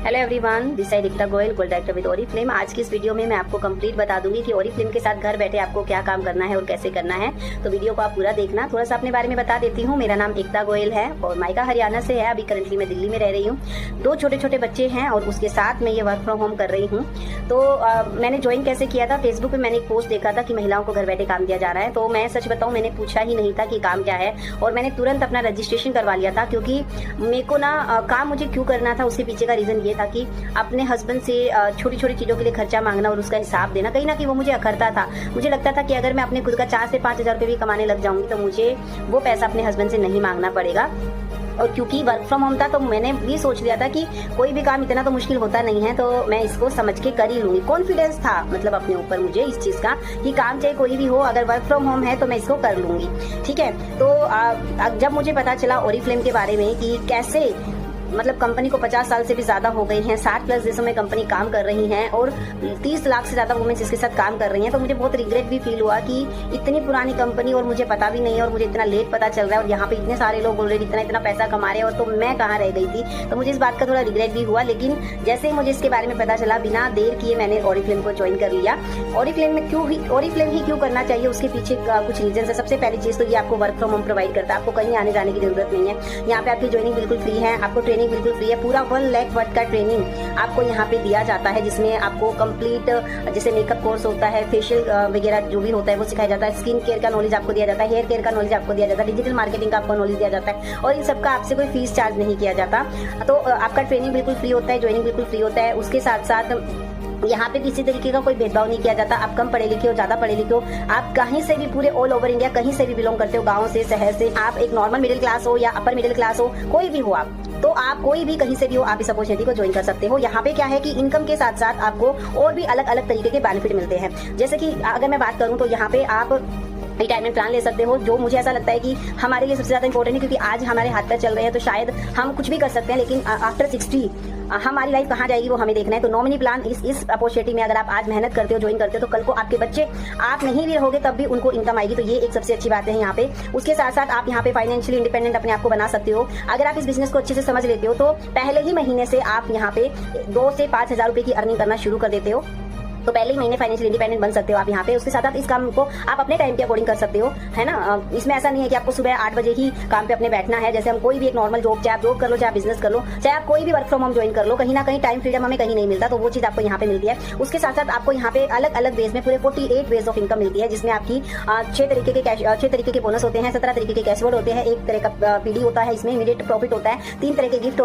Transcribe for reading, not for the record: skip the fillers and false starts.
Hello everyone, this side Ekta Goyal, gold director with Oriflame. आज की इस वीडियो में मैं आपको कंप्लीट बता दूंगी कि ओरिफ्लेम के साथ घर बैठे आपको क्या काम करना है और कैसे करना है। तो वीडियो को आप पूरा देखना। थोड़ा सा अपने बारे में बता देती हूँ। मेरा नाम एकता गोयल है और मायका हरियाणा से है। अभी करंटली मैं दिल्ली में रह रही हूँ। 2 छोटे छोटे बच्चे हैं और उसके साथ मैं ये वर्क फ्रॉम होम कर रही हूँ। तो मैंने ज्वाइन कैसे किया था, फेसबुक पे मैंने एक पोस्ट देखा था कि महिलाओं को घर बैठे काम दिया जा रहा है। तो मैं सच बताऊँ, मैंने पूछा ही नहीं था कि काम क्या है और मैंने तुरंत अपना रजिस्ट्रेशन करवा लिया था, क्योंकि मेरे को ना काम मुझे क्यों करना था, उसके पीछे का रीजन ये था कि अपने हस्बैंड से छोटी छोटी चीजों के लिए खर्चा मांगना और उसका हिसाब देना, कहीं ना कहीं वो मुझे अखरता था। मुझे लगता था कि अगर मैं अपने खुद का 4 से 5 हजार रुपये भी कमाने लग जाऊंगी तो मुझे वो पैसा अपने हस्बैंड से नहीं मांगना पड़ेगा। और क्योंकि वर्क फ्रॉम होम था तो मैंने भी सोच लिया था कि कोई भी काम इतना तो मुश्किल होता नहीं है, तो मैं इसको समझ के कर ही लूंगी। कॉन्फिडेंस था मतलब अपने ऊपर मुझे इस चीज का कि काम चाहे कोई भी हो, अगर वर्क फ्रॉम होम है तो मैं इसको कर लूंगी। ठीक है। तो जब मुझे पता चला ओरिफ्लेम के बारे में कि कैसे मतलब कंपनी को 50 साल से भी ज्यादा हो गए हैं, 60+ देशों में कंपनी काम कर रही है और 30 लाख से ज्यादा वुमेन्स इसके साथ काम कर रही हैं, तो मुझे बहुत रिग्रेट भी फील हुआ कि इतनी पुरानी कंपनी और मुझे पता भी नहीं है और मुझे इतना लेट पता चल रहा है और यहाँ पे इतने सारे लोग ऑलरेडी इतना पैसा कमा रहे हैं और तो मैं कहाँ रह गई थी। तो मुझे इस बात का थोड़ा रिग्रेट भी हुआ। लेकिन जैसे ही मुझे इसके बारे में पता चला, बिना देर किए मैंने ओरिफ्लेम को ज्वाइन कर लिया। ओरिफ्लेम ही क्यों करना चाहिए, उसके पीछे कुछ रीजन है। सबसे पहली चीज तो ये आपको वर्क फ्रॉम होम प्रोवाइड करता है, आपको कहीं आने जाने की जरूरत नहीं है। यहाँ पे आपकी ज्वाइनिंग बिल्कुल फ्री है, आपको ट्रेनिंग बिल्कुल फ्री है। पूरा 1 लाख वर्ड का ट्रेनिंग आपको यहाँ पे दिया जाता है, जिसमें आपको कंप्लीट जैसे मेकअप कोर्स होता है, फेशियल वगैरह जो भी होता है वो सिखाया जाता है, स्किन केयर का नॉलेज आपको दिया जाता है, हेयर केयर का नॉलेज आपको दिया जाता है, डिजिटल मार्केटिंग का आपको नॉलेज दिया जाता है और इन सबका आपसे कोई फीस चार्ज नहीं किया जाता। तो आपका ट्रेनिंग बिल्कुल फ्री होता है, ज्वाइनिंग बिल्कुल फ्री होता है। उसके साथ साथ यहाँ पे किसी तरीके का कोई भेदभाव नहीं किया जाता। आप कम पढ़े लिखे हो, ज्यादा पढ़े लिखे हो, आप कहीं से भी पूरे ऑल ओवर इंडिया कहीं से भी बिलोंग करते हो, गांव से, शहर से, आप एक नॉर्मल मिडिल क्लास हो या अपर मिडिल क्लास हो, कोई भी हो आप, तो आप कोई भी कहीं से भी हो, आप इस अपॉर्चुनिटी को ज्वाइन कर सकते हो। यहाँ पे क्या है कि इनकम के साथ साथ आपको और भी अलग अलग तरीके के बेनिफिट मिलते हैं। जैसे कि अगर मैं बात करूँ तो यहाँ पे आप रिटायरमेंट प्लान ले सकते हो, जो मुझे ऐसा लगता है कि हमारे लिए सबसे ज्यादा इंपॉर्टेंट है, क्योंकि आज हमारे हाथ पर चल रहे हैं तो शायद हम कुछ भी कर सकते हैं, लेकिन आफ्टर 60 हमारी लाइफ कहाँ जाएगी वो हमें देखना है। तो नॉमिनी प्लान इस अपॉर्चुनिटी में अगर आप आज मेहनत करते हो, ज्वाइन करते हो, तो कल को आपके बच्चे, आप नहीं भी रहोगे तब भी उनको इनकम आएगी। तो ये एक सबसे अच्छी बात है यहाँ पे। उसके साथ साथ आप यहाँ पे फाइनेंशियली इंडिपेंडेंट अपने आप को बना सकते हो। अगर आप इस बिजनेस को अच्छे से समझ लेते हो तो पहले ही महीने से आप यहाँ पे 2 से 5 हजार रुपए की अर्निंग करना शुरू कर देते हो। तो पहले ही महीने फाइनेंशियल इंडिपेंडेंट बन सकते हो आप यहाँ पे। उसके साथ आप इस काम को आप अपने टाइम के अकॉर्डिंग कर सकते हो, है ना। इसमें ऐसा नहीं है कि आपको सुबह 8 बजे ही काम पे अपने बैठना है। जैसे हम कोई भी एक नॉर्मल जॉब, चाहे आप जॉब कर लो, चाहे आप बिजनेस कर लो, चाहे आप कोई भी वर्क फ्रॉम होम ज्वाइन कर लो, कहीं ना कहीं टाइम फ्रीडम हमें कहीं नहीं मिलता, तो वो चीज आपको यहाँ पे मिलती है। उसके साथ साथ आपको यहाँ पे अलग अलग वेज में पूरे 48 वेज ऑफ इनकम मिलती है, जिसमें आपकी 6 तरीके के बोनस होते हैं, 17 तरीके के कैशवर्ड होते हैं, 1 तरह का पीडी होता है, इसमें इमीडिएट प्रॉफिट होता है, 3 तरह के गिफ्ट